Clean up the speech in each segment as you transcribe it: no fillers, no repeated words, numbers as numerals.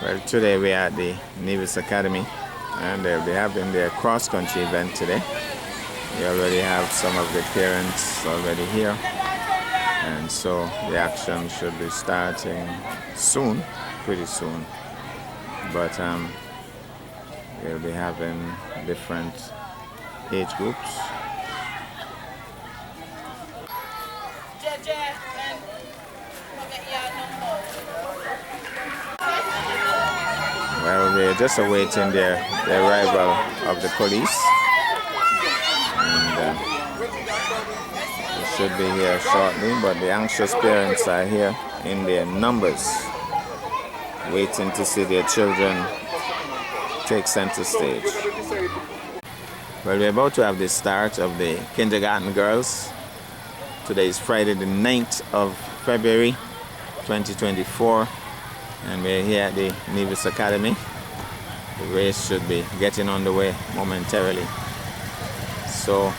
Well, today we are at the Nevis Academy and they'll be having their cross-country event today. We already have some of the parents already here, and so the action should be starting soon, pretty soon. But we'll be having different age groups. Well, we're just awaiting the arrival of the police, and they should be here shortly, but the anxious parents are here in their numbers, waiting to see their children take center stage. Well, we're about to have the start of the kindergarten girls. Today is Friday the 9th of February 2024. And we're here at the Nevis Academy. The race should be getting underway momentarily. So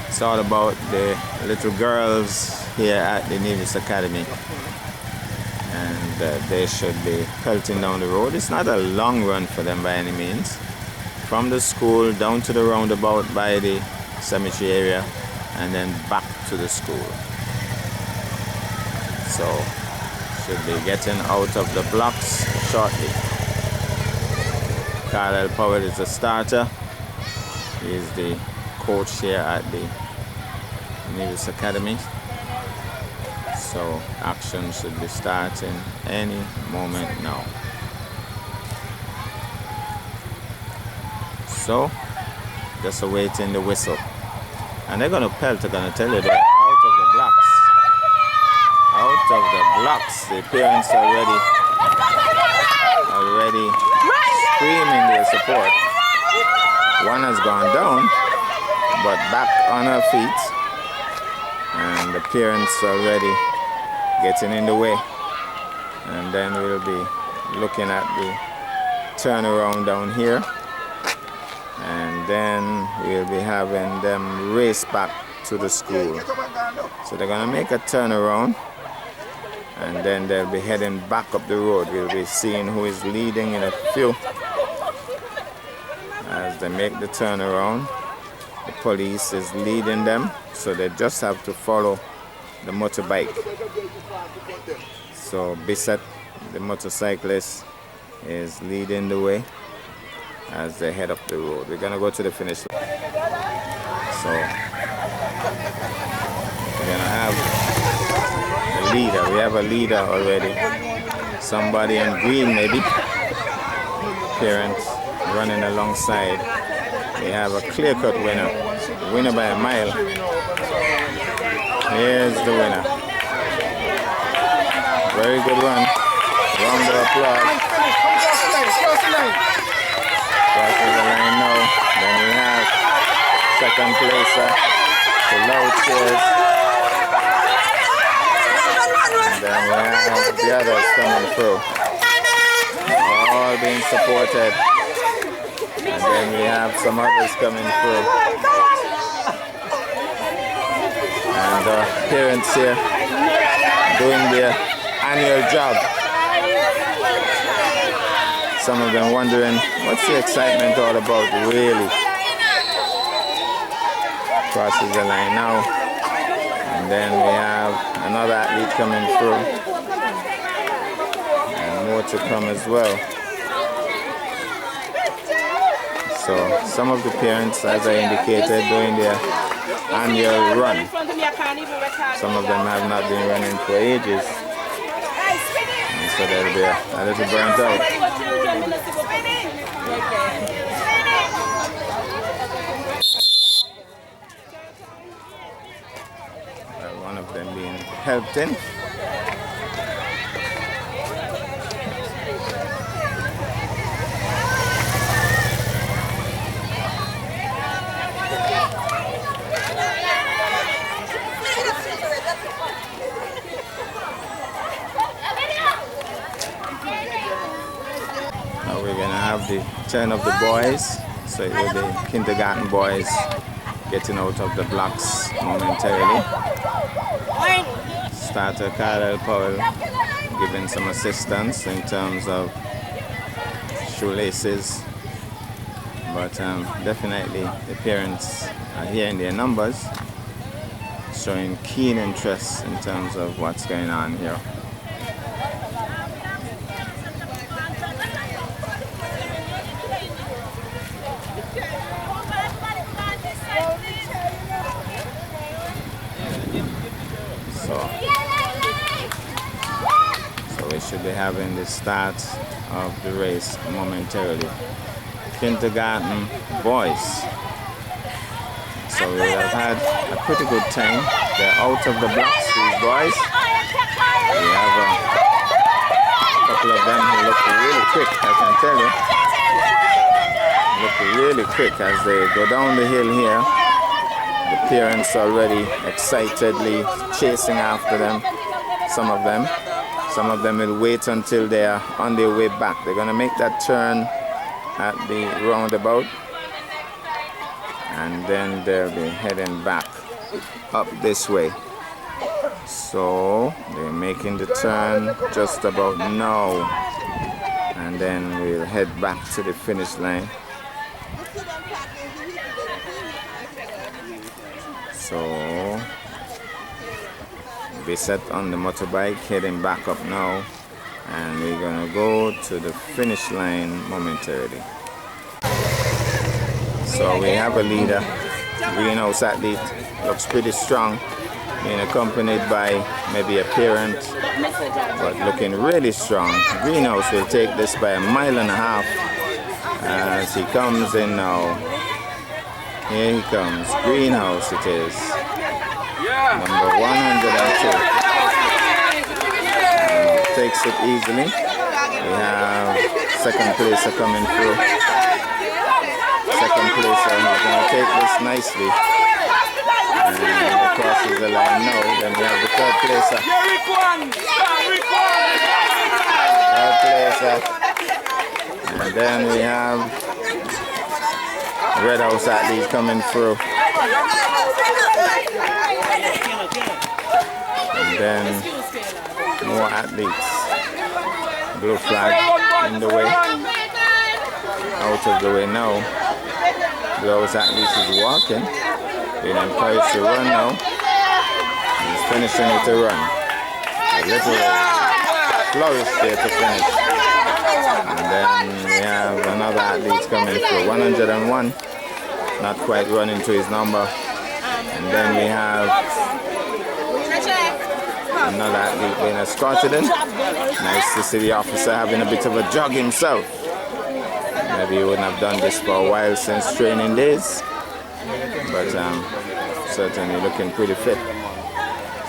it's all about the little girls here at the Nevis Academy. And they should be pelting down the road. It's not a long run for them by any means. From the school down to the roundabout by the cemetery area and then back to the school. So should be getting out of the blocks shortly. Carlisle Powell is the starter. He is the coach here at the Nevis Academy. So action should be starting any moment now. So just awaiting the whistle. And they're gonna pelt, they're gonna tell you they're out of the blocks. Out of the blocks. The parents already screaming their support. One has gone down, but back on her feet, and the parents already getting in the way. And then we'll be looking at the turnaround down here, and then we'll be having them race back to the school. So they're gonna make a turnaround, and then they'll be heading back up the road. We'll be seeing who is leading in a few. As they make the turnaround, the police is leading them, so they just have to follow the motorbike. So Bissett, the motorcyclist, is leading the way as they head up the road. We're gonna go to the finish line. So we're gonna have a leader. We have a leader already. Somebody in green maybe. Parents running alongside. We have a clear-cut winner. Winner by a mile. Here's the winner. Very good run. Round of applause. Crosses the line now. Then we have second placer. The loud cheers. And then we have the others coming through. All being supported. And then we have some others coming through. And parents here doing their annual job. Some of them wondering, what's the excitement all about, really? Crosses the line now. And then we have another athlete coming through. And more to come as well. So some of the parents, as I indicated, doing their annual run. Some of them have not been running for ages. And so they'll be a little burnt out. One of them being helped in. Now we're gonna have the turn of the boys. So it will be kindergarten boys getting out of the blocks momentarily. Starter Carlisle Powell giving some assistance in terms of shoelaces. But definitely the parents are here in their numbers, showing keen interest in terms of what's going on here. So we should be having the start of the race momentarily. Kindergarten boys. So we have had a pretty good time. They're out of the blocks, these boys. We have a couple of them who look really quick, I can tell you. Look really quick as they go down the hill here. The parents already excitedly chasing after them. Some of them will wait until they are on their way back. They're going to make that turn at the roundabout, and then they'll be heading back up this way. So they're making the turn just about now, and then we'll head back to the finish line. So we set on the motorbike heading back up now, and we're gonna go to the finish line momentarily. So we have a leader, greenhouse athlete, looks pretty strong, being accompanied by maybe a parent, but looking really strong. Greenhouse will take this by 1.5 miles as he comes in now. Here he comes, Greenhouse it is, number 102. Takes it easily. We have second placer coming through. Second placer, he's going to take this nicely. And crosses the line now. Then we have the third placer. Third placer. And then we have Red House athletes coming through. And then more athletes. Blue flag in the way. Out of the way now. Blue House athletes is walking. Being encouraged to run now. He's finishing it to run. A little flourish there to finish. And then we have another athlete coming through. 101. Not quite running to his number. And then we have another athlete being escorted in. Nice to see the officer having a bit of a jog himself. Maybe he wouldn't have done this for a while since training days, but certainly looking pretty fit.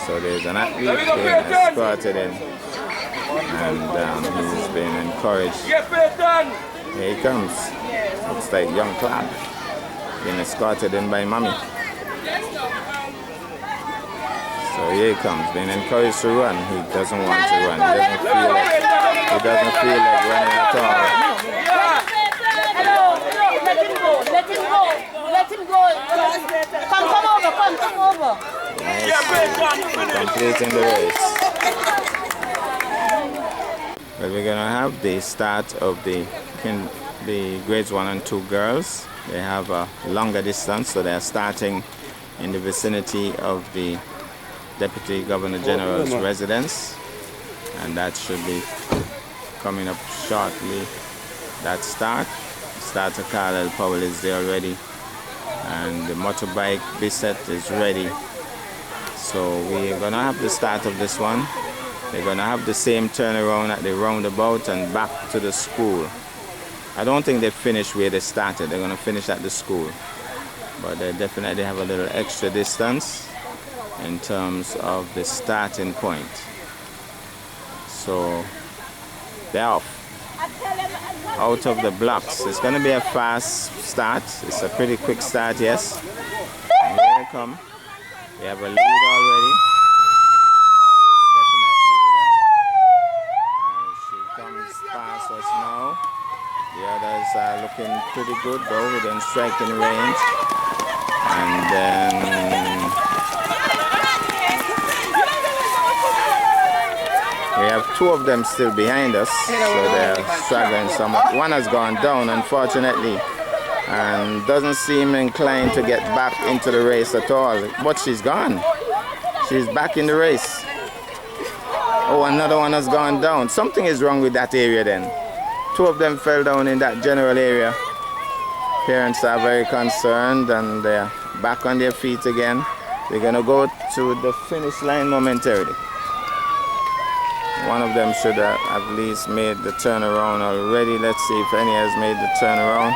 So there's an athlete being escorted in, and he's being encouraged. Here he comes. Looks like young Clark being escorted in by mommy. So here he comes, being encouraged to run. He doesn't want to run. He doesn't feel like running at all. Let him go. Come over. Yes. Completing the race. Well, we're gonna have the start of the grades 1 and 2 girls. They have a longer distance, so they're starting in the vicinity of the Deputy Governor General's residence, and that should be coming up shortly. That starter Carlisle Powell is there already, and the motorbike Bisset is ready. So we're gonna have the start of this one. They're gonna have the same turnaround at the roundabout and back to the school. I don't think they finished where they started. They're gonna finish at the school, but they definitely have a little extra distance in terms of the starting point. So they're off. Out of the blocks. It's going to be a fast start. It's a pretty quick start, yes. And here they come. We have a lead already. There's a definite leader. And she comes past us now. The others are looking pretty good though, within striking range. And then we have two of them still behind us, so they're struggling somewhat. One has gone down, unfortunately, and doesn't seem inclined to get back into the race at all. But she's gone. She's back in the race. Oh, another one has gone down. Something is wrong with that area then. Two of them fell down in that general area. Parents are very concerned and they're back on their feet again. They're gonna go to the finish line momentarily. One of them should have at least made the turnaround already. Let's see if any has made the turnaround.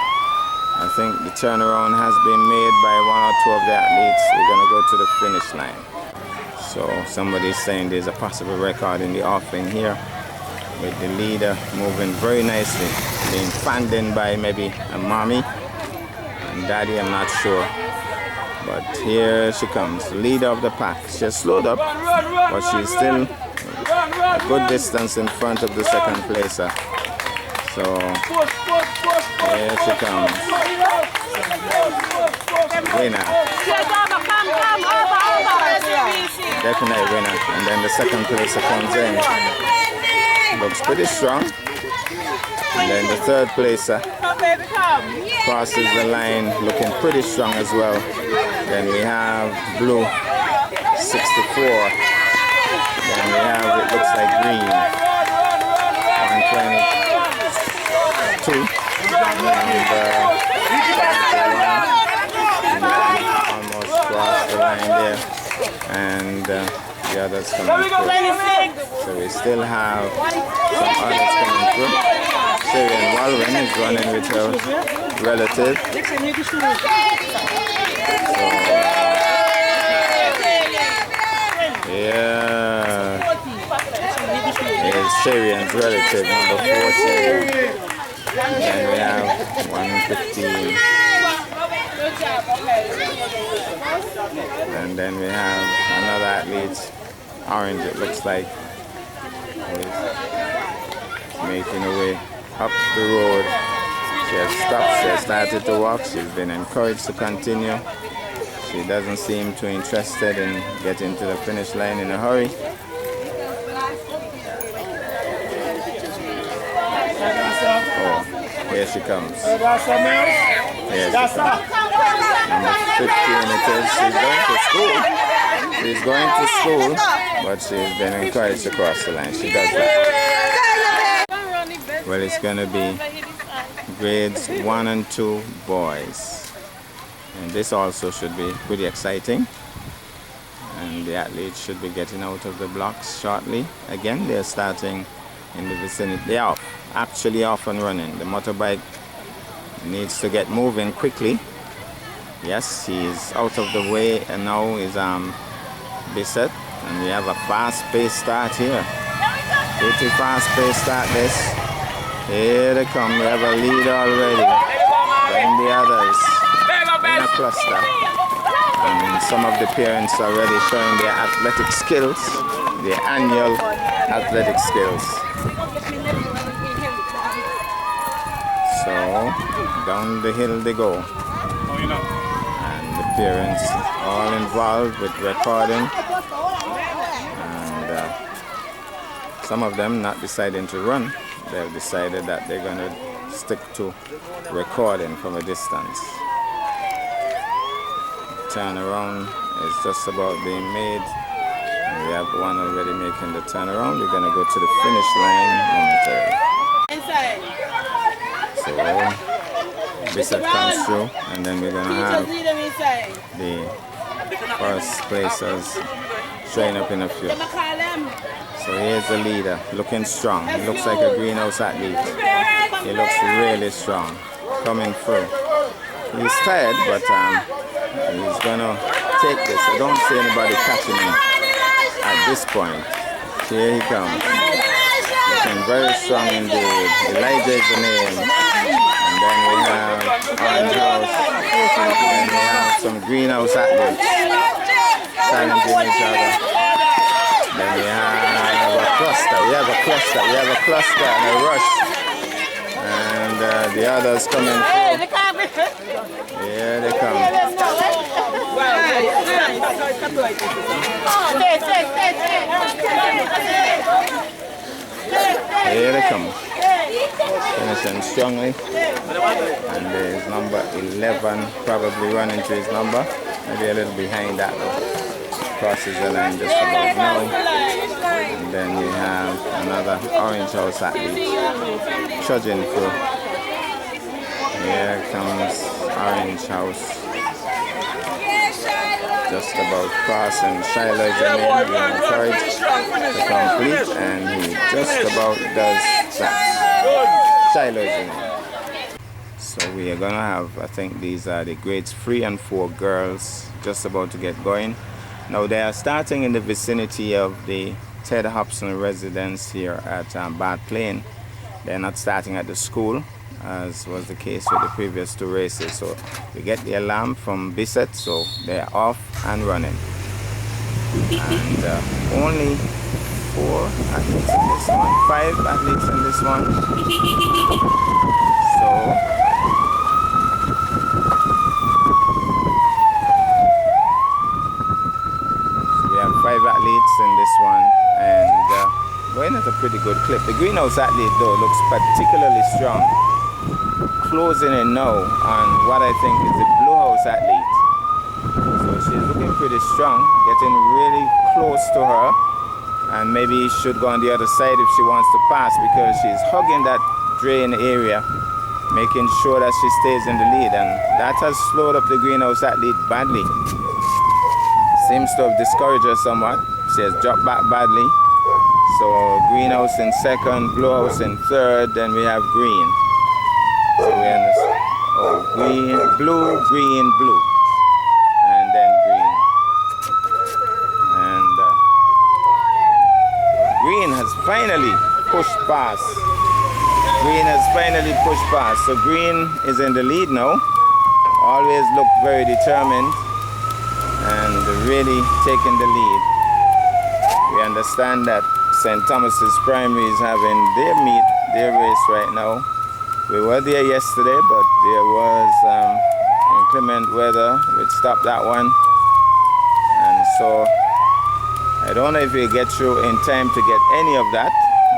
I think the turnaround has been made by one or two of the athletes. We're gonna go to the finish line. So somebody's saying there's a possible record in the offing here, with the leader moving very nicely, being fanned in by maybe a mommy and daddy, I'm not sure. But here she comes, leader of the pack. She has slowed up, but she's still a good distance in front of the second placer. So here she comes. Winner. Definite winner. And then the second placer comes in. Looks pretty strong. And then the third placer crosses the line looking pretty strong as well. Then we have blue 64. Then we have, it looks like green 122. And almost crossed the line there. And the others coming through. So we still have some others coming through. Syrian Walwyn is running with her relative. So, yeah, is Syrian's relative, number 14. Then we have 115. And then we have another athlete, orange it looks like, is making her way up the road. She has stopped, she has started to walk, she's been encouraged to continue. She doesn't seem too interested in getting to the finish line in a hurry. Oh, here she comes. Here she comes. Number 15 it is. She's going to school. She's going to school, but she's been encouraged to cross the line. She does that. Well, it's going to be grades 1 and 2 boys. And this also should be pretty exciting. And the athletes should be getting out of the blocks shortly. Again, they're starting in the vicinity. They are actually off and running. The motorbike needs to get moving quickly. Yes, he's out of the way and now is beset. And we have a fast-paced start here. Pretty fast-paced start this. Here they come. We have a leader already. Then the others in a cluster. And some of the parents are already showing their athletic skills, their annual athletic skills. So down the hill they go. And the parents all involved with recording. And some of them not deciding to run. They've decided that they're going to stick to recording from a distance. Turnaround is just about being made. And we have one already making the turnaround. We're going to go to the finish line momentarily. So Bishop comes through, and then we're going to have the first placers showing up in a few. So here's the leader, looking strong. He looks like a greenhouse athlete. He looks really strong, coming through. He's tired, but he's gonna take this. I don't see anybody catching him at this point. Here he comes. Looking very strong indeed. Elijah is the name. And then we have Orange House. And then we have some greenhouse athletes challenging each other. Then we have a cluster. We have a cluster and a rush. And the others coming through. Here they come. Here they come. Finishing strongly. And there's number 11 probably running to his number. Maybe a little behind that though. Crosses the line just about now. And then we have another Orange House athlete trudging through. Here comes Orange House. Just about crossing. Shiloh's in there, being encouraged to complete, and he just about does that. Shiloh's in there. So we are gonna have, I think these are the grades 3 and 4 girls just about to get going. Now they are starting in the vicinity of the Ted Hobson residence here at Bad Plain. They're not starting at the school, as was the case with the previous 2 races. So we get the alarm from Bissett, so they're off and running. And only 4 athletes in this one, 5 athletes in this one. So we have 5 athletes in this one, and going at a pretty good clip. The greenhouse athlete though looks particularly strong. Closing in now on what I think is the blue house athlete. So she's looking pretty strong, getting really close to her, and maybe should go on the other side if she wants to pass, because she's hugging that drain area, making sure that she stays in the lead, and that has slowed up the greenhouse athlete badly. Seems to have discouraged her somewhat. She has dropped back badly. So greenhouse in second, blue house in third, then we have green. So we understand. Oh, green, blue, green, blue. And then green. And green has finally pushed past. Green has finally pushed past. So green is in the lead now. Always looked very determined and really taking the lead. We understand that St. Thomas's Primary is having their race right now. We were there yesterday, but there was inclement weather which stopped that one. And so I don't know if we'll get through in time to get any of that.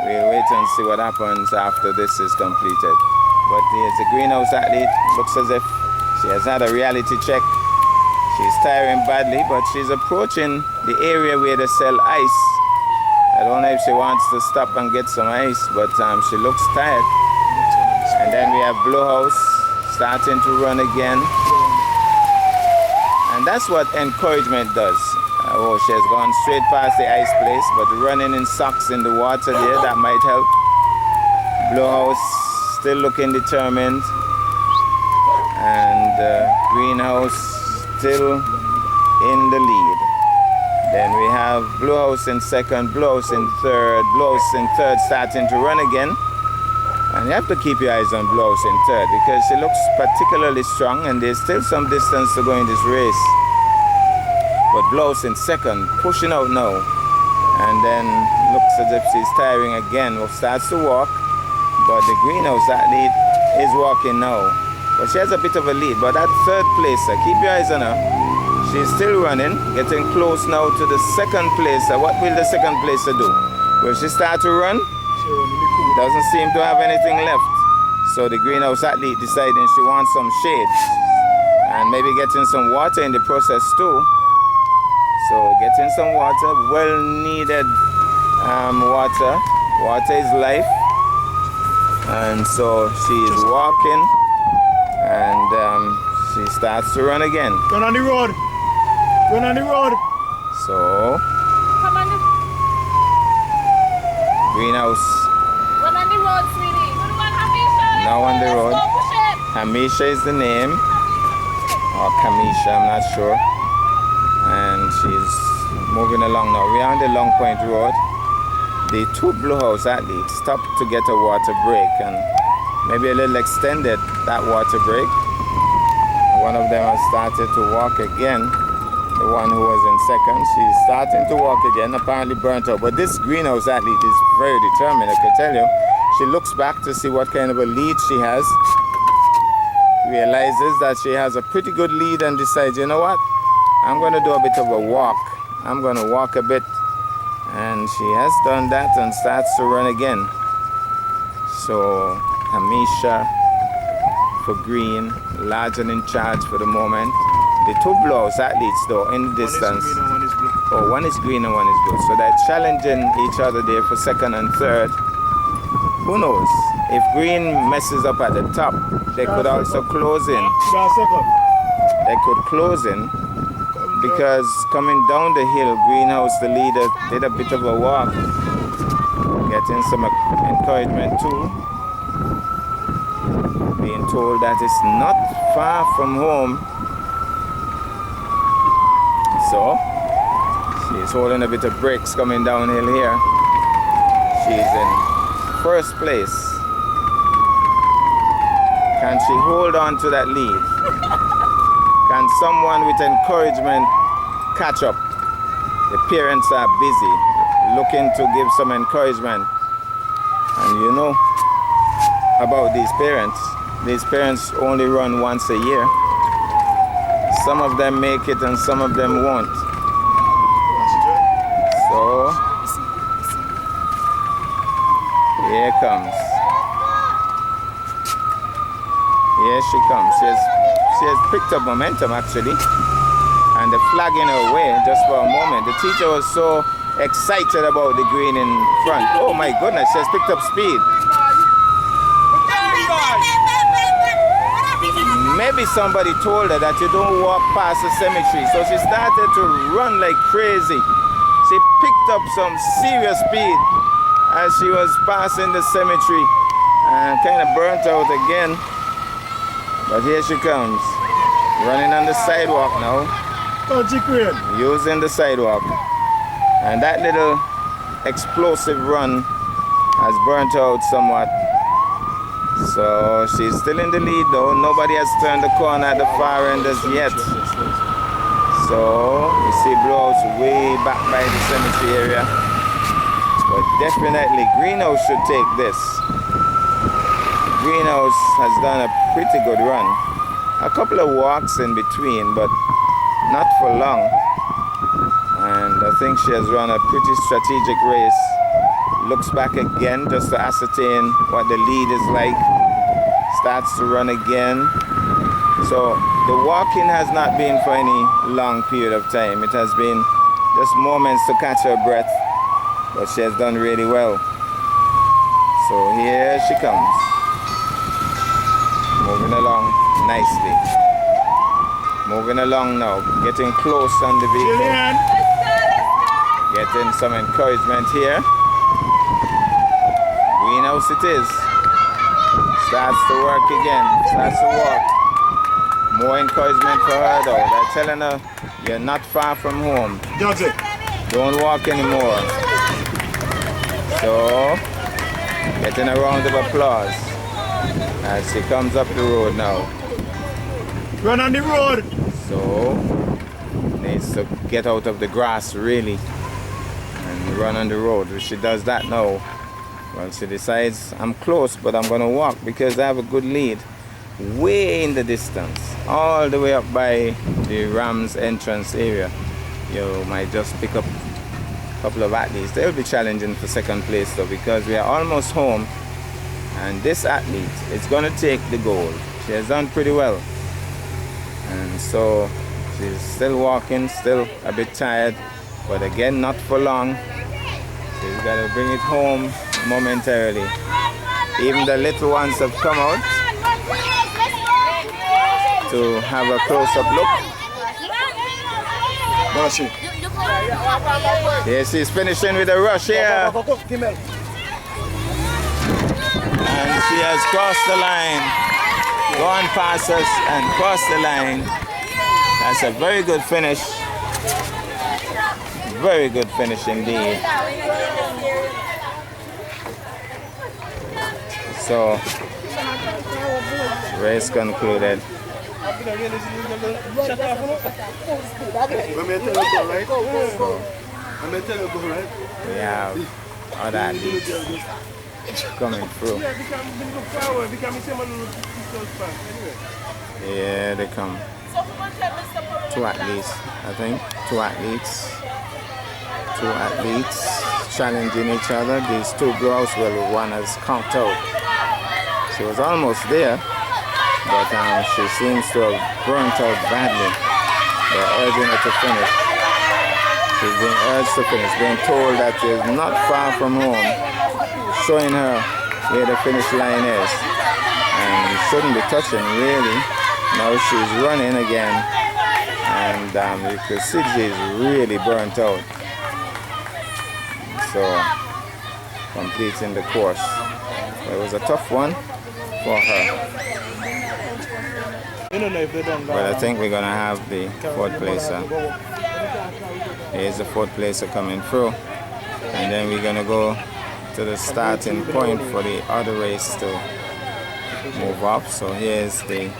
We'll wait and see what happens after this is completed. But there's a greenhouse athlete. Looks as if she has had a reality check. She's tiring badly, but she's approaching the area where they sell ice. I don't know if she wants to stop and get some ice, but she looks tired. And then we have Blue House starting to run again. And that's what encouragement does. Oh, she has gone straight past the ice place, but running in socks in the water there, that might help. Blue House still looking determined. And Greenhouse still in the lead. Then we have Blue House in second, Blue House in third, Blue House in third starting to run again. And you have to keep your eyes on Blue House in third, because she looks particularly strong and there's still some distance to go in this race. But Blue House in second, pushing out now. And then looks as if she's tiring again. Well, starts to walk, but the greenhouse athlete is walking now. But she has a bit of a lead. But that third placer, keep your eyes on her. She's still running, getting close now to the second placer. What will the second placer do? Will she start to run? Doesn't seem to have anything left. So the greenhouse athlete deciding she wants some shade and maybe getting some water in the process too. So getting some water, well needed water. Water is life. And so she is walking, and she starts to run again. Run on the road. Run on the road. So Come on. greenhouse Run on the road, sweetie. Good one, Hamisha. now on the Let's road. go push it. Hamisha is the name, or Kamisha, I'm not sure. And she's moving along now. We are on the Long Point Road. The 2 Blue House athletes stopped to get a water break, and maybe a little extended that water break. One of them has started to walk again. The one who was in second, she's starting to walk again, apparently burnt out. But this greenhouse athlete is very determined, I can tell you. She looks back to see what kind of a lead she has, realizes that she has a pretty good lead, and decides, you know what, I'm going to do a bit of a walk. I'm going to walk a bit and And she has done that and starts to run again. So Hamisha for green, large and in charge for the moment. The two blouse athletes though in the distance. One is green and one is blue. So they're challenging each other there for second and third. Who knows? If green messes up at the top, they could also close in. They could close in because coming down the hill, Greenhouse, the leader, did a bit of a walk, getting some encouragement too. Being told that it's not far from home. So she's holding a bit of brakes coming downhill here. She's in first place. Can she hold on to that lead? Can someone with encouragement catch up? The parents are busy looking to give some encouragement. And you know about these parents. These parents only run once a year. Some of them make it and some of them won't. So here comes. Here she comes. She has picked up momentum actually. And the flag in her way just for a moment. The teacher was so excited about the green in front. Oh my goodness, she has picked up speed. Maybe somebody told her that you don't walk past the cemetery. So she started to run like crazy. She picked up some serious speed as she was passing the cemetery and kind of burnt out again. But here she comes, running on the sidewalk now. Using the sidewalk. And that little explosive run has burnt out somewhat. So she's still in the lead though. Nobody has turned the corner at the far end as yet. So you see Blowhouse way back by the cemetery area. But definitely Greenhouse should take this. Greenhouse has done a pretty good run. A couple of walks in between, but not for long. And I think she has run a pretty strategic race. Looks back again just to ascertain what the lead is like. Starts to run again. So the walking has not been for any long period of time. It has been just moments to catch her breath. But she has done really well. So here she comes. Moving along nicely. Moving along now. Getting close on the vehicle. Getting some encouragement here. Greenhouse it is. Starts to work again. Starts to walk. More encouragement for her though. They're telling her you're not far from home. Don't walk anymore. So getting a round of applause as she comes up the road now. Run on the road. So needs to get out of the grass really and run on the road. If she does that now, well, she decides I'm close, but I'm gonna walk because I have a good lead way in the distance, all the way up by the Rams entrance area. You might just pick up a couple of athletes. They'll be challenging for second place though, because we are almost home, and this athlete is gonna take the gold. She has done pretty well, and so she's still walking, still a bit tired, but again not for long. She's got to bring it home momentarily. Even the little ones have come out to have a close-up look. Here she's finishing with a rush here. And she has crossed the line, gone past us and crossed the line. That's a very good finish. Very good finish indeed. So, race concluded. We have other athletes coming through. Yeah, they come. Two athletes, I think. Two athletes challenging each other. These two girls, well, one has conked out. She was almost there, but she seems to have burnt out badly. They're urging her to finish. She's being urged to finish, being told that she's not far from home, showing her where the finish line is. And you shouldn't be touching, really. Now she's running again, and you can see she's really burnt out. So, completing the course. It was a tough one for her. But I think we're going to have the fourth placer. Here's the fourth placer coming through. And then we're going to go to the starting point for the other race to move up. So here's the...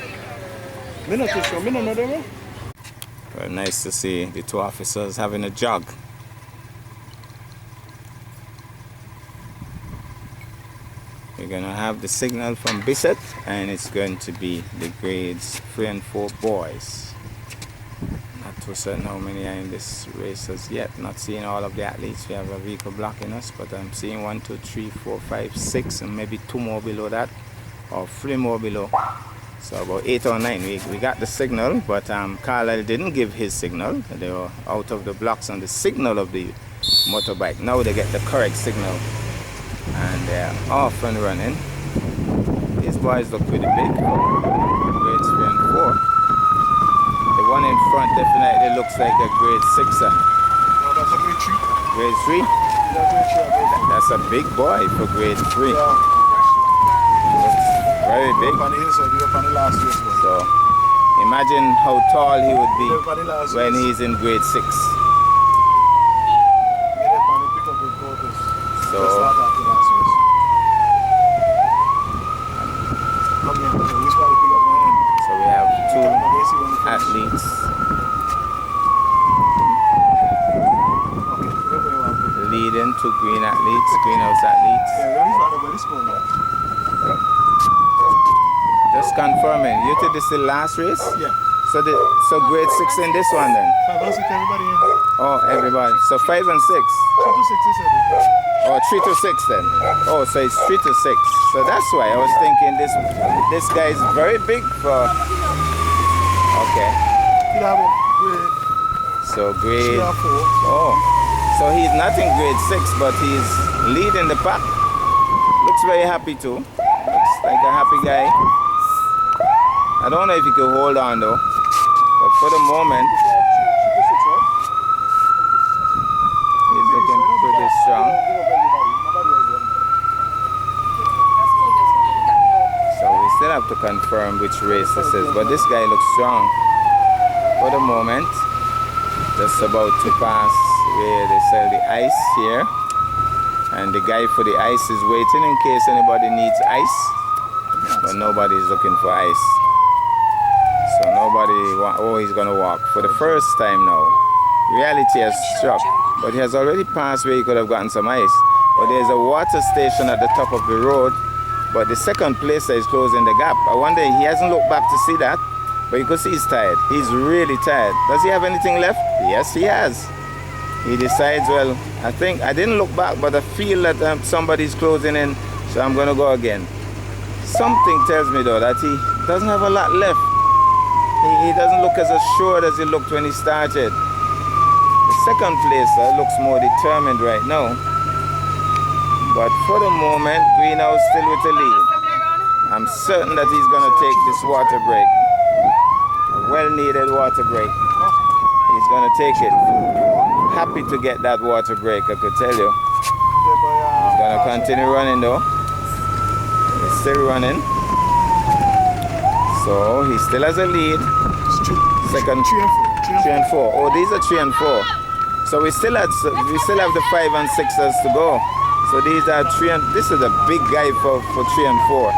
Well, nice to see the two officers having a jog. We're going to have the signal from Bissett, and it's going to be the grades 3 and 4 boys. Not too certain how many are in this race as yet. Not seeing all of the athletes. We have a vehicle blocking us, but I'm seeing 1, 2, 3, 4, 5, 6, and maybe 2 more below that, or 3 more below. So about 8 or 9. We got the signal, but Carlisle didn't give his signal. They were out of the blocks on the signal of the motorbike. Now they get the correct signal, and they're off and running. These boys look pretty big, grades 3 and 4. The one in front definitely looks like a grade 6er. No, that's a grade 3. Grade 3? That's a big boy for grade 3. Very big. So imagine how tall he would be when he's in grade 6. So we have 2 athletes leading, 2 green athletes, greenhouse athletes. Just confirming, you think this is the last race? Yeah. So grade 6 in this one then? 5 and 6, everybody in. Oh, everybody. So 5 and 6. 2 to 6 is everybody. Oh, 3 to 6 then. Oh, so it's 3 to 6. So that's why I was thinking this guy is very big for. Okay. So grade. 3 or 4. Oh, so he's not in grade 6, but he's leading the pack. Looks very happy too. Looks like a happy guy. I don't know if he can hold on though, but for the moment, he's looking pretty strong. So we still have to confirm which race this is, but this guy looks strong. For the moment, just about to pass where they sell the ice here, and the guy for the ice is waiting in case anybody needs ice, but nobody is looking for ice. So he's gonna walk for the first time now. Reality has struck, but he has already passed where he could have gotten some ice. But there's a water station at the top of the road, but the second placer is closing the gap. I wonder, he hasn't looked back to see that, but you can see he's tired. He's really tired. Does he have anything left? Yes, he has. He decides, well, I think, I didn't look back, but I feel that somebody's closing in, so I'm gonna go again. Something tells me though that he doesn't have a lot left. He doesn't look as assured as he looked when he started. The second placer looks more determined right now. But for the moment, Greenhouse still with the lead. I'm certain that he's going to take this water break. A well-needed water break. He's going to take it. Happy to get that water break, I could tell you. He's going to continue running though. He's still running. So he still has a lead. Second, 3 and 4. Oh, these are 3 and 4. So we still have the 5 and 6ers to go. So these are 3 and. This is a big guy for 3 and 4.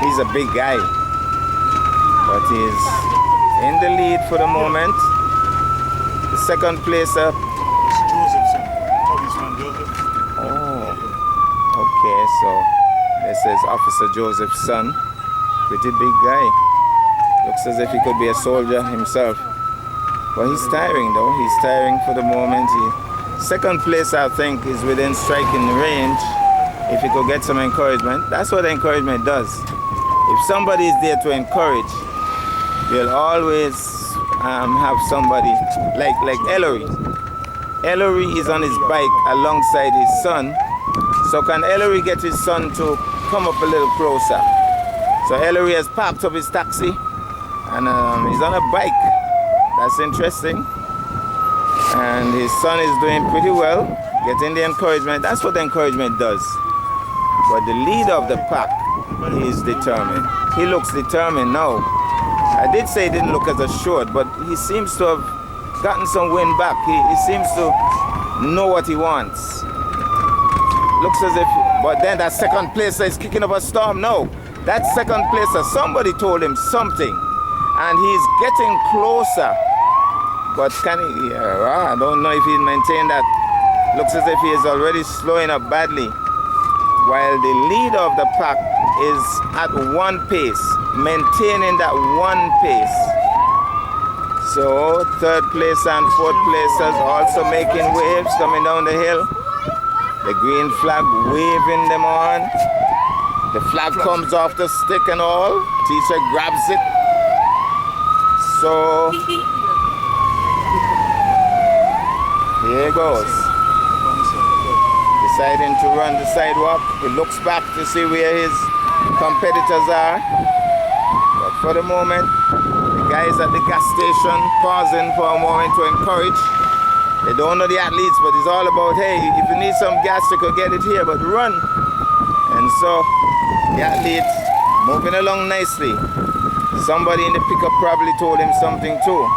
He's a big guy, but he's in the lead for the moment. The second placer. Oh, okay. So this is Officer Joseph's son. Pretty big guy. Looks as if he could be a soldier himself. But he's tiring though. He's tiring for the moment. He Second place, I think, is within striking range. If you could get some encouragement, that's what encouragement does. If somebody is there to encourage, you'll always have somebody like Ellery. Ellery is on his bike alongside his son. So can Ellery get his son to come up a little closer? So Ellery has parked up his taxi and he's on a bike. That's interesting. And his son is doing pretty well, getting the encouragement. That's what encouragement does. But the leader of the pack is determined. He looks determined now. I did say he didn't look as assured, but he seems to have gotten some wind back. He seems to know what he wants. Looks as if, but then that second placer is kicking up a storm. No, that second placer, somebody told him something, and he's getting closer. But can he, I don't know if he'll maintain that. Looks as if he is already slowing up badly, while the leader of the pack is at one pace, maintaining that one pace. So third place and fourth placers also making waves coming down the hill. The green flag waving them on. The flag comes off the stick and all. Teacher grabs it. So here he goes. Deciding to run the sidewalk. He looks back to see where his competitors are. But for the moment, the guys at the gas station pausing for a moment to encourage. They don't know the athletes, but it's all about, hey, if you need some gas, you could get it here, but run. And so the athletes moving along nicely. Somebody in the pickup probably told him something too.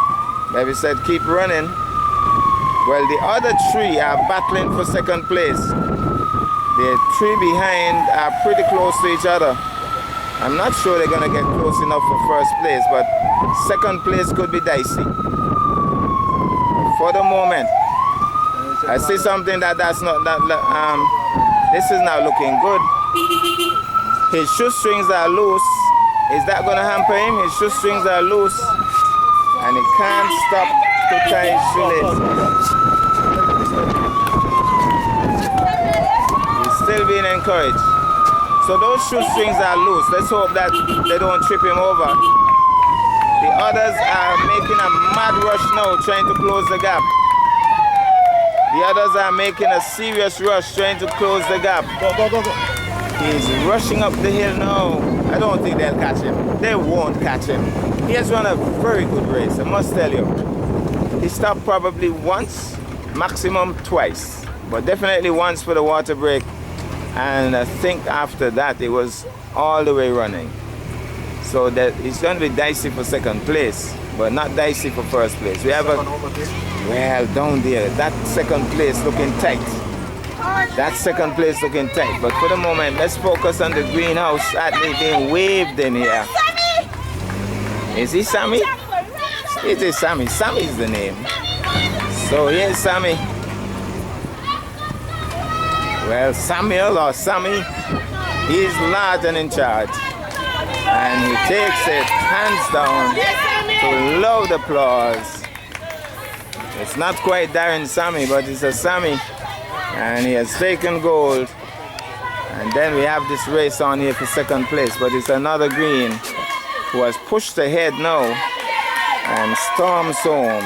Maybe said, keep running. Well, the other three are battling for second place. The three behind are pretty close to each other. I'm not sure they're going to get close enough for first place, but second place could be dicey. For the moment, I see something that's not, this is not looking good. His shoestrings are loose. Is that going to hamper him? His shoestrings are loose, and he can't stop to tie his shoelace. He's still being encouraged. So those shoestrings are loose. Let's hope that they don't trip him over. The others are making a mad rush now, trying to close the gap. The others are making a serious rush, trying to close the gap. Go. He's rushing up the hill now. I don't think they'll catch him. They won't catch him. He has run a very good race, I must tell you. He stopped probably once, maximum twice, but definitely once for the water break. And I think after that, it was all the way running. So that it's going to be dicey for second place, but not dicey for first place. We have a, well, down there, that second place looking tight. That second place looking tight. But for the moment, let's focus on the greenhouse athlete being waved in here. Is he Sammy? It is Sammy. Sammy is the name. So here's Sammy. Well, Samuel or Sammy, he's large and in charge. And he takes it hands down to loud applause. It's not quite Darren Sammy, but it's a Sammy. And he has taken gold. And then we have this race on here for second place, but it's another green who has pushed ahead now and storms home.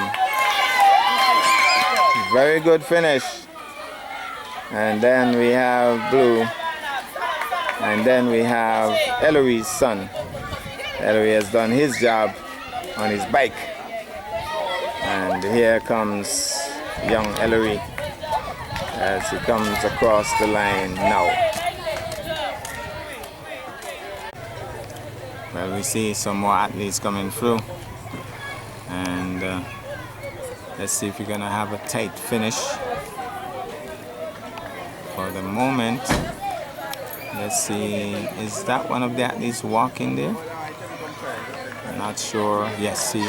Very good finish. And then we have blue. And then we have Ellery's son. Ellery has done his job on his bike. And here comes young Ellery as he comes across the line now. Well, we see some more athletes coming through. And let's see if we're gonna have a tight finish. For the moment, let's see, is that one of the athletes walking there? I'm not sure. Yes, he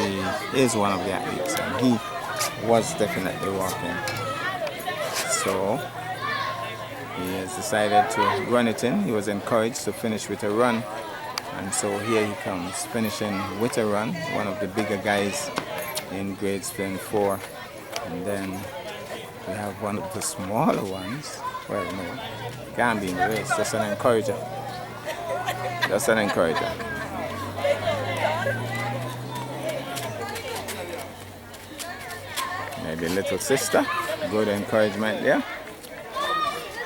is one of the athletes, and he was definitely walking. So he has decided to run it in. He was encouraged to finish with a run, and so here he comes, finishing with a run, one of the bigger guys in grade 4. And then We have one of the smaller ones. Well, no, can't be in the race. Just an encourager. Just an encourager. Maybe little sister. Good encouragement there.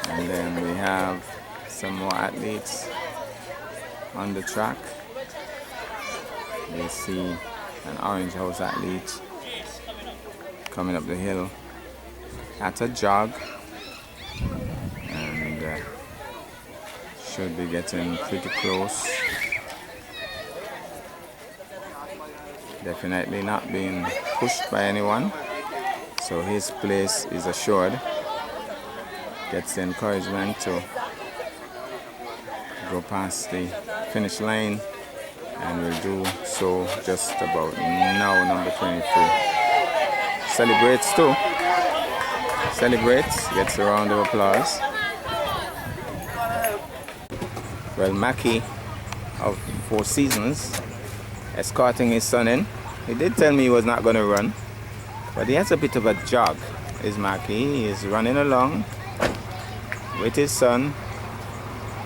And then we have some more athletes on the track. We see an Orange House athlete coming up the hill at a jog, and should be getting pretty close. Definitely not being pushed by anyone, so his place is assured. Gets the encouragement to go past the finish line, and will do so just about now. Number 23 celebrates too. Celebrates, gets a round of applause. Well, Mackie of Four Seasons escorting his son in. He did tell me he was not going to run, but he has a bit of a jog. Is Mackie? He is running along with his son,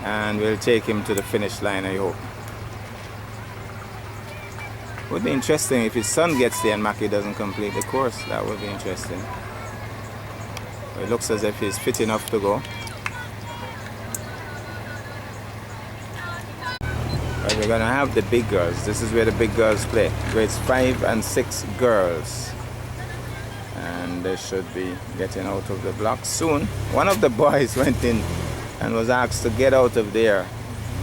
and we'll take him to the finish line, I hope. Would be interesting if his son gets there and Mackie doesn't complete the course. That would be interesting. It looks as if he's fit enough to go. But we're gonna have the big girls. This is where the big girls play. Grades 5 and 6 girls. And they should be getting out of the block soon. One of the boys went in and was asked to get out of there.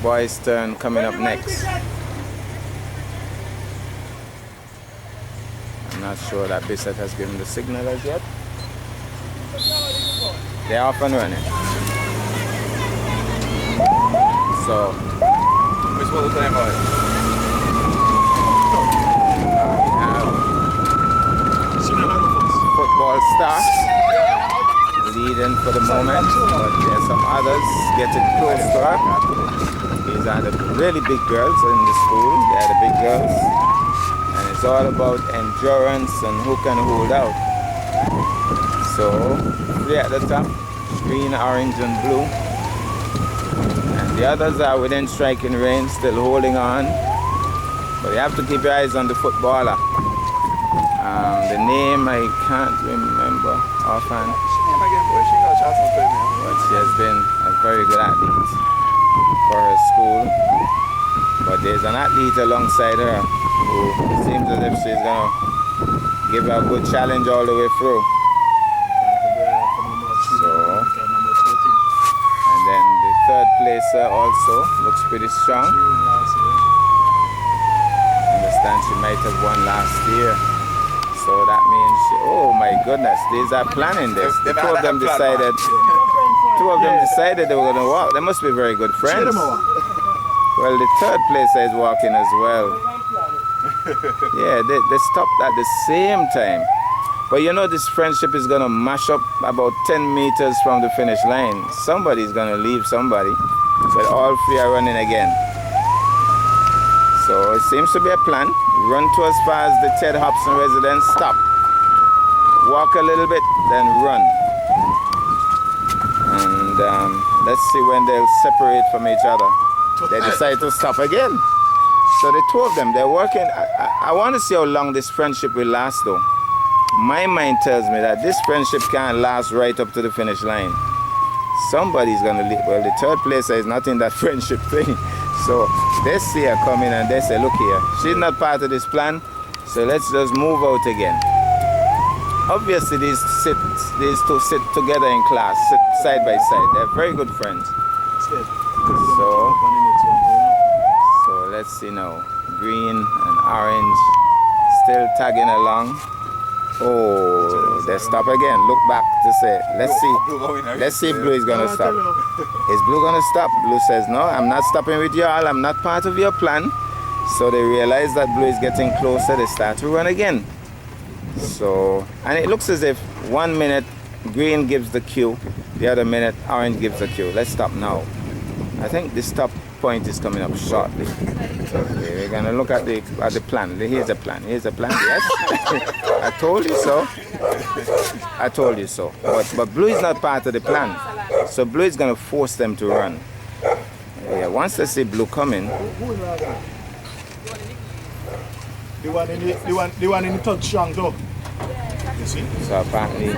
Boys' turn coming up next. I'm not sure that Bissett has given the signal as yet. They're off and running. So, which one time out? Football stars leading for the moment, but there's some others getting close to her. These are the really big girls in the school. They are the big girls, and it's all about endurance and who can hold out. So, three at the top, green, orange, and blue. And the others are within striking range, still holding on. But you have to keep your eyes on the footballer. The name I can't remember offhand. But she has been a very good athlete for her school. But there's an athlete alongside her who seems as if she's going to give her a good challenge all the way through. And then the third placer also looks pretty strong. I understand she might have won last year. So that means oh my goodness, these are planning this. The two of them decided they were going to walk. They must be very good friends. Well, the third placer is walking as well. Yeah, they stopped at the same time. But you know this friendship is going to mash up about 10 meters from the finish line. Somebody's going to leave somebody. But all three are running again. So it seems to be a plan. Run to as far as the Ted Hobson residence. Stop. Walk a little bit, then run. And let's see when they'll separate from each other. They decide to stop again. So the two of them, they're working. I want to see how long this friendship will last though. My mind tells me that this friendship can't last right up to the finish line. Somebody's going to leave. Well, the third placer is not in that friendship thing. So they see her coming and they say, look here, she's not part of this plan, so let's just move out again. Obviously, these two sit together in class, sit side by side. They're very good friends. So let's see now. Green and orange still tagging along. Oh, they stop again. Look back to say, let's see if Blue is going to stop. Is Blue going to stop? Blue says, no, I'm not stopping with you all. I'm not part of your plan. So they realize that Blue is getting closer. They start to run again. So, and it looks as if 1 minute Green gives the cue, the other minute Orange gives the cue. Let's stop now. I think the stop point is coming up shortly. Okay, we're gonna look at the plan. Here's the plan. Here's the plan. Yes, I told you so. I told you so. But blue is not part of the plan. So blue is gonna force them to run. Yeah, once they see blue coming. The one in the third strong though. You see? So apparently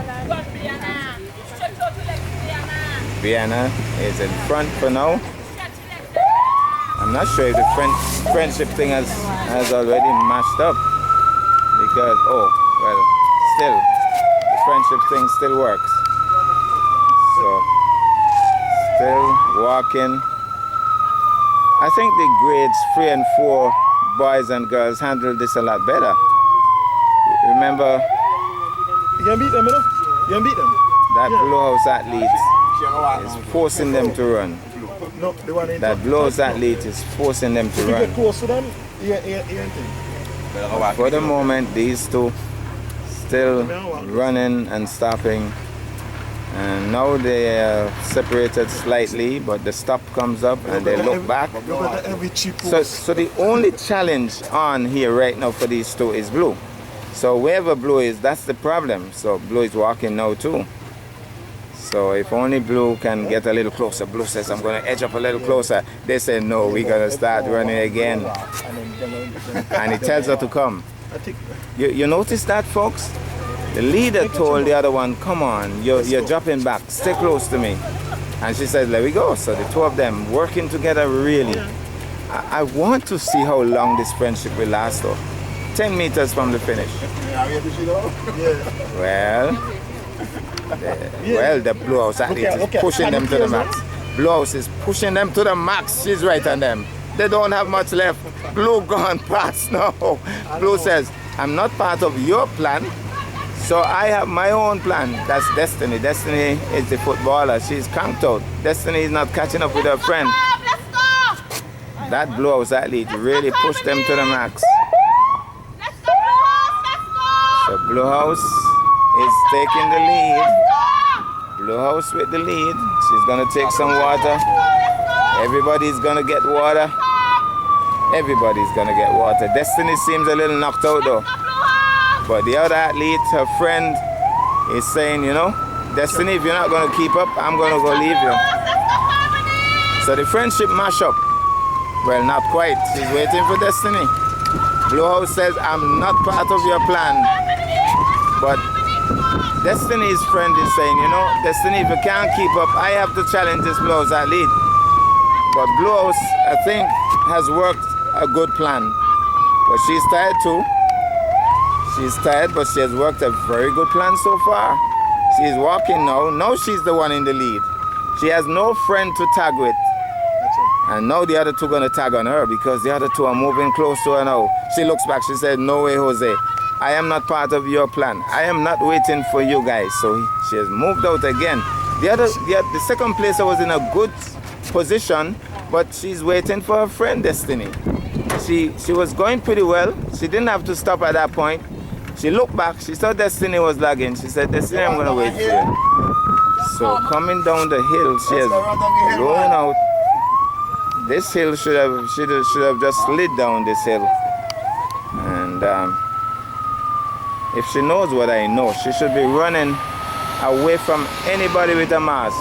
Vienna is in front for now. I'm not sure if the friendship thing has already mashed up because still the friendship thing still works. So still walking. I think the grades 3 and 4 boys and girls handle this a lot better. Remember, You can beat them, you know? You can beat them. that blue house athlete is forcing them to run. No, the one in That blue house athlete is forcing them to If you get run. close to them, For the moment, these two still running and stopping. And now they are separated slightly, but the stop comes up and they look back. So the only challenge on here right now for these two is blue. So wherever blue is, that's the problem. So blue is walking now too. So if only blue can get a little closer. Blue says, I'm going to edge up a little closer. They say, no, we're going to start running again. And he tells her to come. You notice that, folks? The leader told the other one, come on, you're dropping back. Stay close to me. And she said, let we go. So the two of them working together really. I want to see how long this friendship will last though. 10 meters from the finish. Well, the blue house athlete is pushing them to the max. Blue house is pushing them to the max. She's right on them. They don't have much left. Blue gone past now. Blue says, I'm not part of your plan. So I have my own plan. That's Destiny. Destiny is the footballer. She's cranked out. Destiny is not catching up with her friend. That blue house athlete really pushed them to the max. So Blue House is taking the lead. Blue House with the lead. She's gonna take some water. Everybody's gonna get water. Everybody's gonna get water. Destiny seems a little knocked out though. But the other athlete, her friend, is saying, you know, Destiny, if you're not gonna keep up, I'm gonna go leave you. So the friendship mash up. Well, not quite. She's waiting for Destiny. Blue House says, I'm not part of your plan. But Destiny's friend is saying, you know, Destiny, if you can't keep up, I have to challenge this Blue House athlete. But Blue House, I think, has worked a good plan. But she's tired too. She's tired, but she has worked a very good plan so far. She's walking now. Now she's the one in the lead. She has no friend to tag with. And now the other two are going to tag on her because the other two are moving close to her now. She looks back. She said, no way, Jose. I am not part of your plan. I am not waiting for you guys. So she has moved out again. The second placer was in a good position, but she's waiting for her friend Destiny. She was going pretty well. She didn't have to stop at that point. She looked back. She saw Destiny was lagging. She said, Destiny, I'm going to wait for you. So coming down the hill, she is rolling out. This hill should have just slid down this hill. And if she knows what I know, she should be running away from anybody with a mask.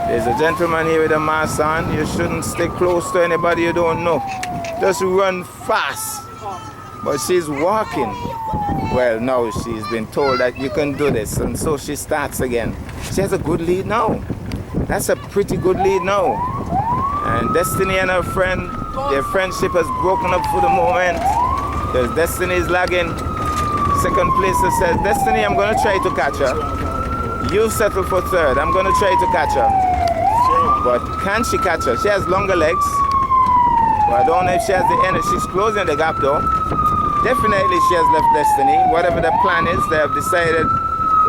There's a gentleman here with a mask on. You shouldn't stick close to anybody you don't know. Just run fast. But she's walking. Well, now she's been told that you can do this, and so she starts again. She has a good lead now. That's a pretty good lead now. And Destiny and her friend, their friendship has broken up for the moment. Because Destiny is lagging. Second placer says, Destiny, I'm going to try to catch her. You settle for third. I'm going to try to catch her. But can she catch her? She has longer legs. But I don't know if she has the energy. She's closing the gap though. Definitely she has left Destiny. Whatever the plan is, they have decided,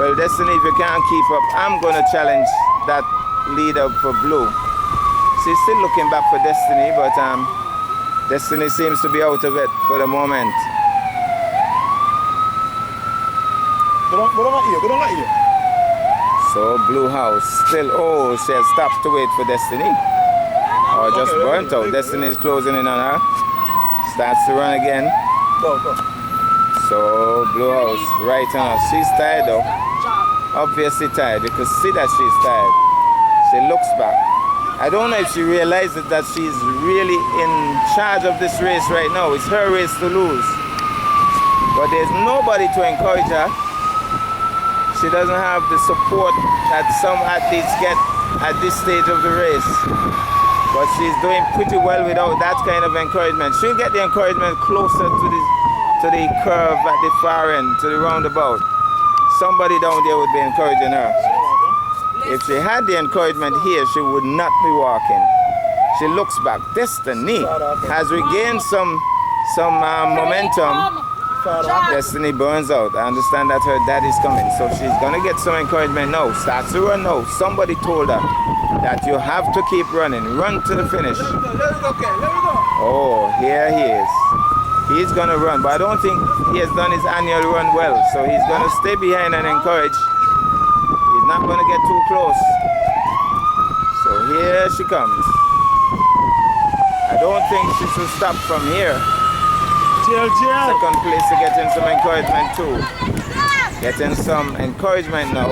well, Destiny, if you can't keep up, I'm going to challenge that leader for blue. She's still looking back for Destiny, but Destiny seems to be out of it for the moment. So Blue House still, she has stopped to wait for Destiny. Oh, just burnt out. Destiny is closing in on her. Starts to run again. Go, go. So Blue House right on her. She's tired though. Obviously tired. You can see that she's tired. She looks back. I don't know if she realizes that she's really in charge of this race right now. It's her race to lose. But there's nobody to encourage her. She doesn't have the support that some athletes get at this stage of the race. But she's doing pretty well without that kind of encouragement. She'll get the encouragement closer to the curve at the far end, to the roundabout. Somebody down there would be encouraging her. If she had the encouragement here, she would not be walking. She looks back. Destiny has regained some momentum. Destiny burns out. I understand that her dad is coming, so she's gonna get some encouragement now. Starts to run now. Somebody told her that you have to keep running. Run to the finish. Oh, here he is. He's gonna run, but I don't think he has done his annual run well, so he's gonna stay behind and encourage. He's not gonna get too close. So here she comes. I don't think she should stop from here. Second place to getting some encouragement too. Getting some encouragement now.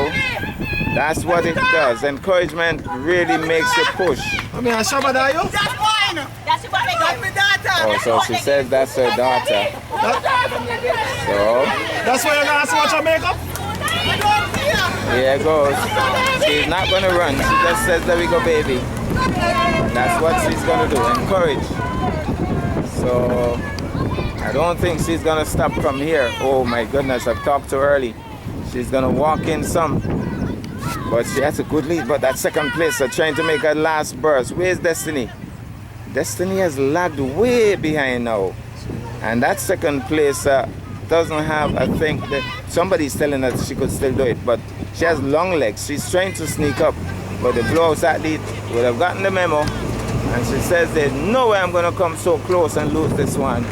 That's what it does. Encouragement really makes you push. That's mine. That's my daughter. Oh, so she says that's her daughter. So that's why you're gonna ask about your makeup? here goes. She's not gonna run. She just says there we go, baby. That's what she's gonna do. Encourage. So I don't think she's gonna stop from here. Oh my goodness, I've talked too early. She's gonna walk in some, but she has a good lead. But that second place, they're trying to make her last burst. Where's Destiny? Destiny has lagged way behind now, and that second place doesn't have. I think that somebody's telling her she could still do it, but she has long legs. She's trying to sneak up, but the Blue House athlete would have gotten the memo, and she says there's no way I'm gonna come so close and lose this one.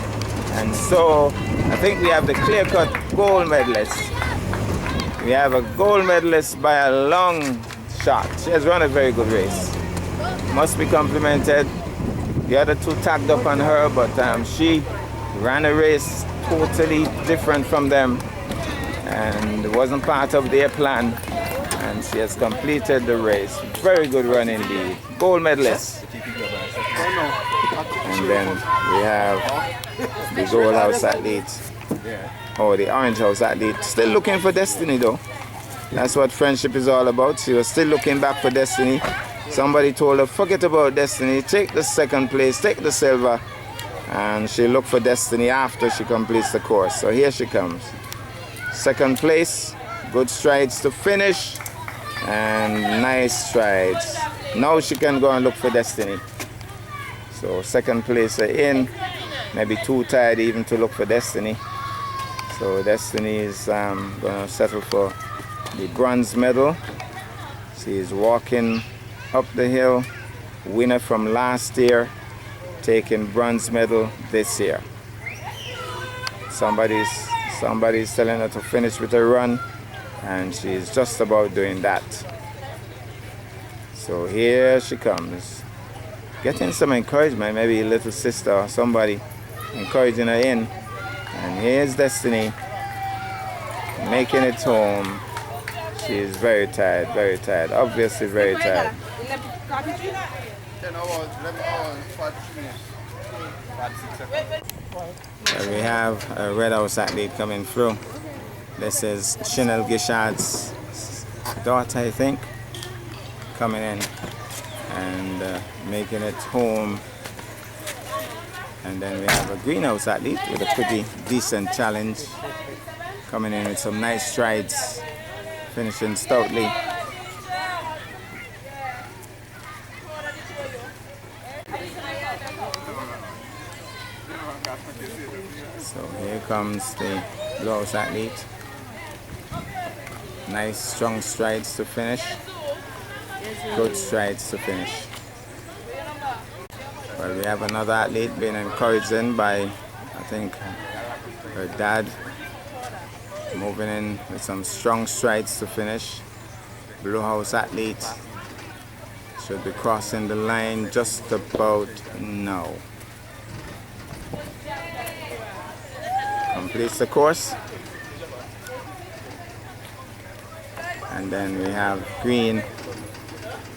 And so I think we have the clear-cut gold medalist. We have a gold medalist by a long shot. She has run a very good race. Must be complimented. The other two tagged up on her, but she ran a race totally different from them, and it wasn't part of their plan. And she has completed the race. Very good run indeed. Gold medalist. And then we have the Gold House athlete, or the Orange House athlete, still looking for Destiny though. That's what friendship is all about. She was still looking back for Destiny. Somebody told her, forget about Destiny, take the second place, take the silver. And she looked for Destiny after she completes the course. So here she comes. Second place, good strides to finish, and nice strides. Now she can go and look for Destiny. So second place in, maybe too tired even to look for Destiny. So Destiny is gonna settle for the bronze medal. She is walking up the hill, winner from last year, taking bronze medal this year. Somebody's telling her to finish with a run, and she's just about doing that. So here she comes, getting some encouragement, maybe a little sister or somebody encouraging her in. And here's Destiny making it home. She is very tired, obviously very tired. 10 hours, 11 hours, 43 minutes. And we have a Red House athlete coming through. This is Chanel Gishard's daughter, I think, coming in and making it home. And then we have a greenhouse athlete with a pretty decent challenge, coming in with some nice strides, finishing stoutly. So here comes the Blue House athlete. Nice strong strides to finish. Good strides to finish. Well, we have another athlete being encouraged in by, I think, her dad, moving in with some strong strides to finish. Blue House athlete Should be crossing the line just about now. Completes the course. And then we have green.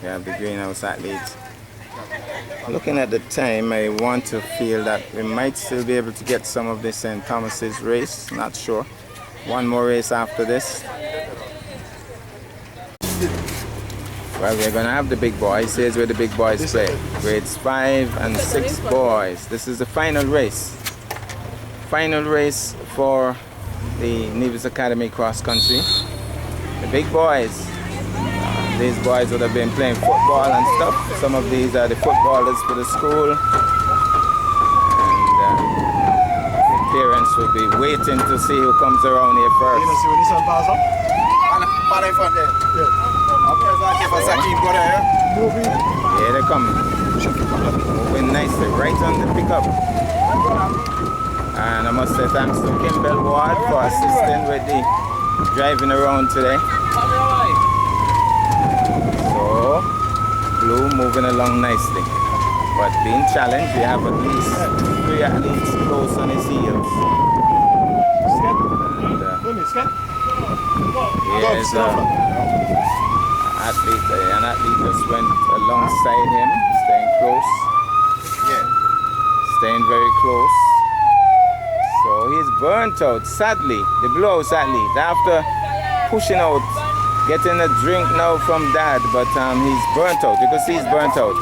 We have the greenhouse athletes. Looking at the time, I want to feel that we might still be able to get some of this St. Thomas's race. Not sure. One more race after this. Well, we're going to have the big boys. Here's where the big boys play. Grades 5 and 6 boys. This is the final race. Final race for the Nevis Academy cross country. The big boys. These boys would have been playing football and stuff. Some of these are the footballers for the school. And the parents will be waiting to see who comes around here first. You know, see when this one pass up? Here they come. Moving nicely, right on the pickup. And I must say thanks to Kimball Ward for assisting with the driving around today. So, Blue moving along nicely. But being challenged, we have at least 3 athletes close on his heels. And here's an athlete just went alongside him, staying close. Staying very close. So he's burnt out, sadly, the Bluehouse athlete, after pushing out, getting a drink now from Dad, but he's burnt out. You can see he's burnt out.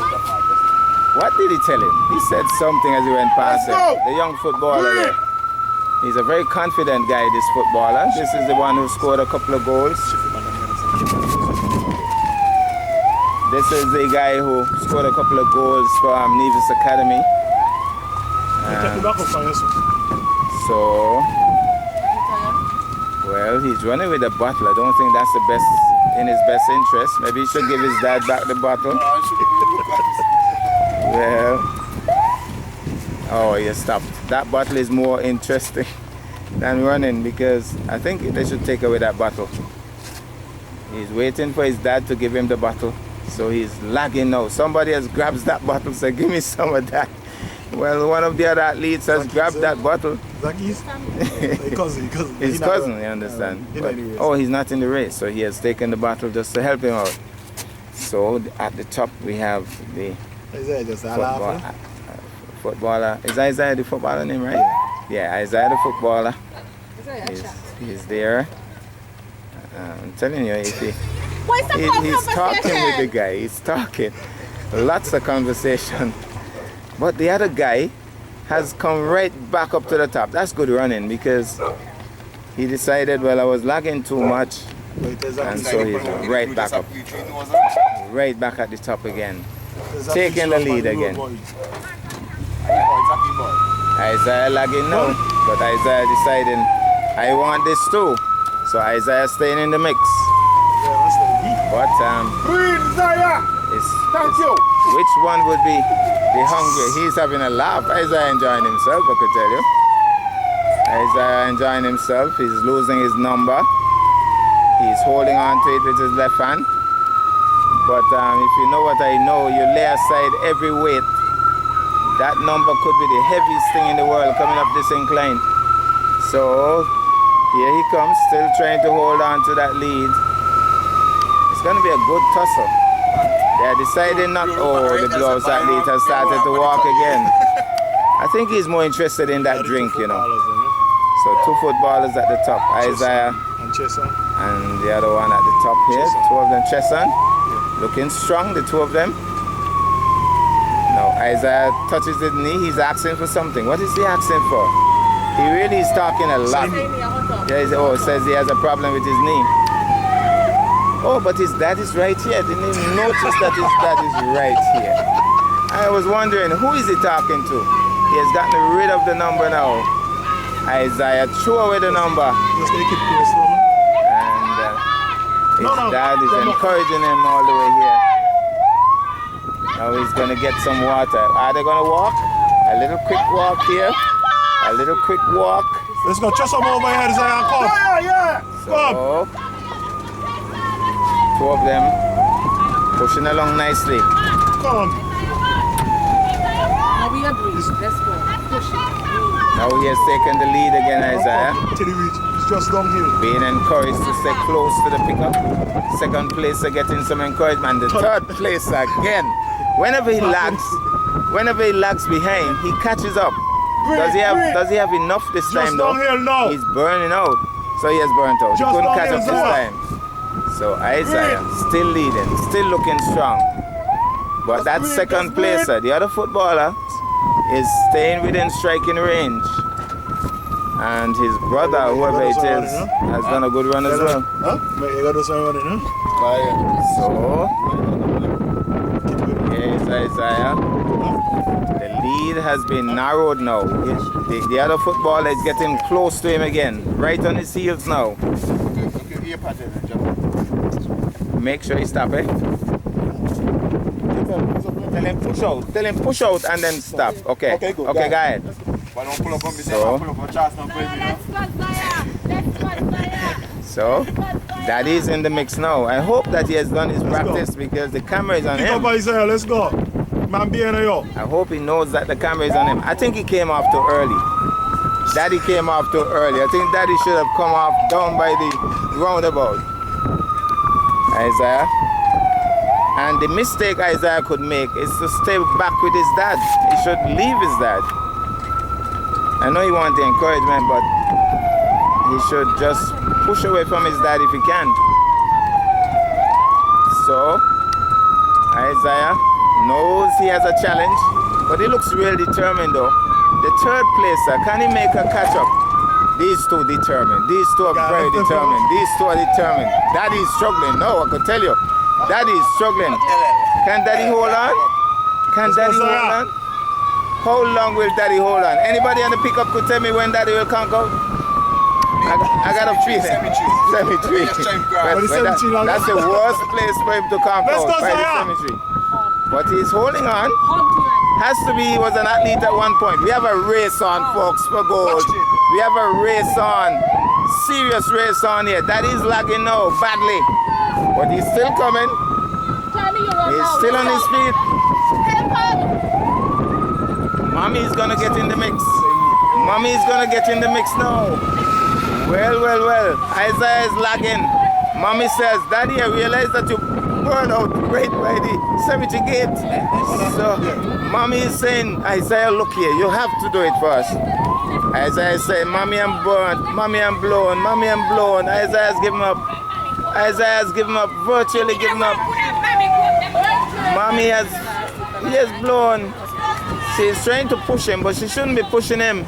What did he tell him? He said something as he went past him. The young footballer there. He's a very confident guy, this footballer. This is the one who scored a couple of goals. This is the guy who scored a couple of goals for Nevis Academy. So, well, he's running with a bottle. I don't think that's the best in his best interest. Maybe he should give his dad back the bottle. Well, oh, he stopped. That bottle is more interesting than running, because I think they should take away that bottle. He's waiting for his dad to give him the bottle. So he's lagging now. Somebody else grabs that bottle, so give me some of that. Well, one of the other athletes has grabbed that bottle. His cousin, you understand? But, oh, he's not in the race, so he has taken the bottle just to help him out. So at the top we have the footballer. Is Isaiah the footballer name, right? Yeah, Isaiah the footballer. He's there. I'm telling you, if he's talking with the guy. He's talking. Lots of conversation. But the other guy has come right back up to the top. That's good running, because he decided, well, I was lagging too much. And so he's right back up. Right back at the top again. Taking the lead again. Isaiah lagging now. But Isaiah deciding, I want this too. So Isaiah staying in the mix. But which one would be the hungry? He's having a laugh. Isaiah enjoying himself, I could tell you. Isaiah enjoying himself. He's losing his number. He's holding on to it with his left hand. But if you know what I know, you lay aside every weight. That number could be the heaviest thing in the world coming up this incline. So here he comes, still trying to hold on to that lead. It's going to be a good tussle. They're deciding not. Oh, the Bluehouse athlete has started to walk again. I think he's more interested in that drink, you know. So 2 footballers at the top, Isaiah and the other one at the top here. 2 of them, Chesson, looking strong, the 2 of them. Now Isaiah touches his knee. He's asking for something. What is he asking for? He really is talking a lot. Oh, says he has a problem with his knee. Oh, but his dad is right here. Didn't even notice that his dad is right here. I was wondering, who is he talking to? He has gotten rid of the number now. Isaiah threw away the number. And his dad is encouraging him all the way here. Now he's going to get some water. Are they going to walk? A little quick walk here. A little quick walk. Let's go chase him over here, Isaiah. Come. So, 2 of them pushing along nicely. Come on. Now we agree. Let's go. Push it. Now he has taken the lead again, Isaiah. Till he reach. It's just downhill. Being encouraged to stay close to the pickup. Second placer getting some encouragement. The third placer again. Whenever he lags behind, he catches up. Does he have enough this time though? Downhill now. He's burning out. So he has burnt out. He Just couldn't catch up downhill, this Zoa. time. So Isaiah still leading, still looking strong. But that second placer, the other footballer, is staying within striking range. And his brother, whoever it is, has done a good run as well. Huh? You got to start running, huh? So, here's Isaiah. The lead has been narrowed now. The other footballer is getting close to him again. Right on his heels now. Make sure you stop it. Tell him push out. Tell him push out and then stop. Okay. Okay, good. Okay, go ahead. So, that is in the mix now. I hope that he has done his practice because the camera is on Pick up him. Isaiah, let's go. Man, behind you. I hope he knows that the camera is on him. I think he came off too early. Daddy came off too early. I think Daddy should have come off down by the roundabout. Isaiah. And the mistake Isaiah could make is to stay back with his dad. He should leave his dad. I know he wants the encouragement, but he should just push away from his dad if he can. So, Isaiah knows he has a challenge, but he looks real determined though. The third placer, can he make a catch up? These two determined. These two are very determined. These two are determined. Daddy is struggling. No, I could tell you. Daddy is struggling. Can Daddy hold on? Can Daddy hold on? How long will Daddy hold on? Anybody on the pickup could tell me when Daddy will conk out? I got a feeling. Cemetery. That's the worst place for him to conk out, by the cemetery. But he's holding on. Has to be he was an athlete at one point. We have a race on, folks, for gold. We have a race on. Serious race on here. That is lagging now, badly. But he's still coming. He's still on his feet. Mommy's gonna get in the mix. Mommy's gonna get in the mix now. Well. Isaiah is lagging. Mommy says, Daddy, I realize that you burned out right by the cemetery gate. So, Mommy is saying, Isaiah, look here, you have to do it for us. Isaiah is saying, Mommy, I'm burnt. Mommy, I'm blown. Mommy, I'm blown. Isaiah's given up. Isaiah's given up, virtually given up. Mommy he has blown. She's trying to push him, but she shouldn't be pushing him.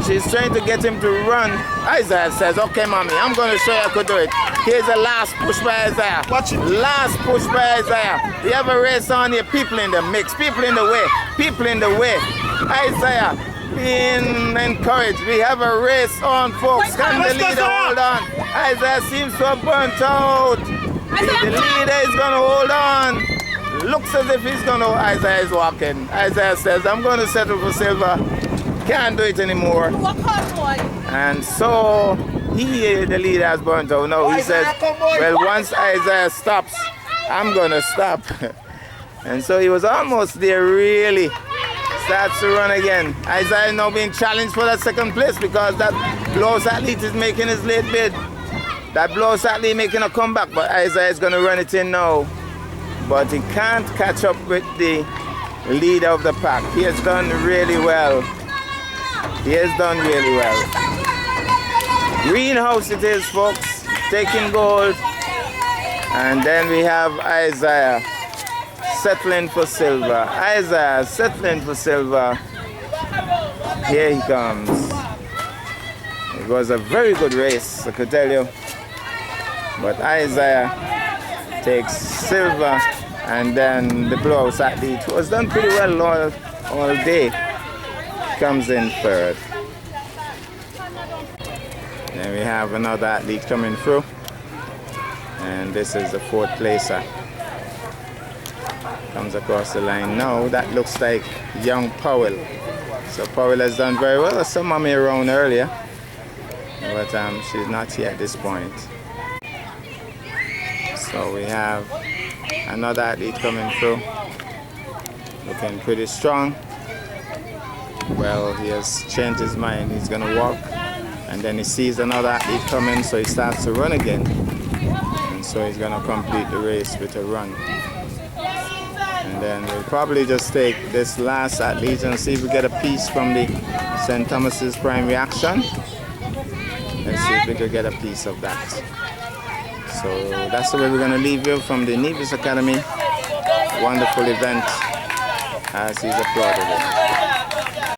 She's trying to get him to run. Isaiah says, okay, Mommy, I'm going to show you I could do it. Here's the last push by Isaiah. Watch it. Last push by Isaiah. We have a race on here. People in the mix. People in the way. People in the way. Isaiah being encouraged. We have a race on, folks. Can the leader hold on? Isaiah seems to have burnt out. The leader is going to hold on. Looks as if he's going to. Isaiah is walking. Isaiah says, I'm going to settle for silver. Can't do it anymore. And so the leader has burnt out. No, he says, well, once Isaiah stops, I'm going to stop. And so he was almost there, really. Starts to run again. Isaiah now being challenged for that second place because that Blows athlete is making his late bid. That Blows athlete making a comeback, but Isaiah is going to run it in now. But he can't catch up with the leader of the pack. He has done really well. He has done really well. Greenhouse it is, folks, taking gold. And then we have Isaiah settling for silver. Isaiah settling for silver. Here he comes. It was a very good race, I could tell you. But Isaiah takes silver, and then the Blows athlete, who has done pretty well all day, comes in third. Then we have another athlete coming through, and this is the fourth placer. Comes across the line now. That looks like young Powell. So Powell has done very well. I saw Mommy around earlier, but she's not here at this point. So we have another athlete coming through. looking pretty strong. Well, he has changed his mind. He's going to walk, and then he sees another athlete coming, so he starts to run again. And so he's going to complete the race with a run. And then we'll probably just take this last athlete and see if we get a piece from the St. Thomas's Prime Reaction. Let's see if we could get a piece of that. So that's the way we're going to leave you from the Nevis Academy. Wonderful event as he's applauded it.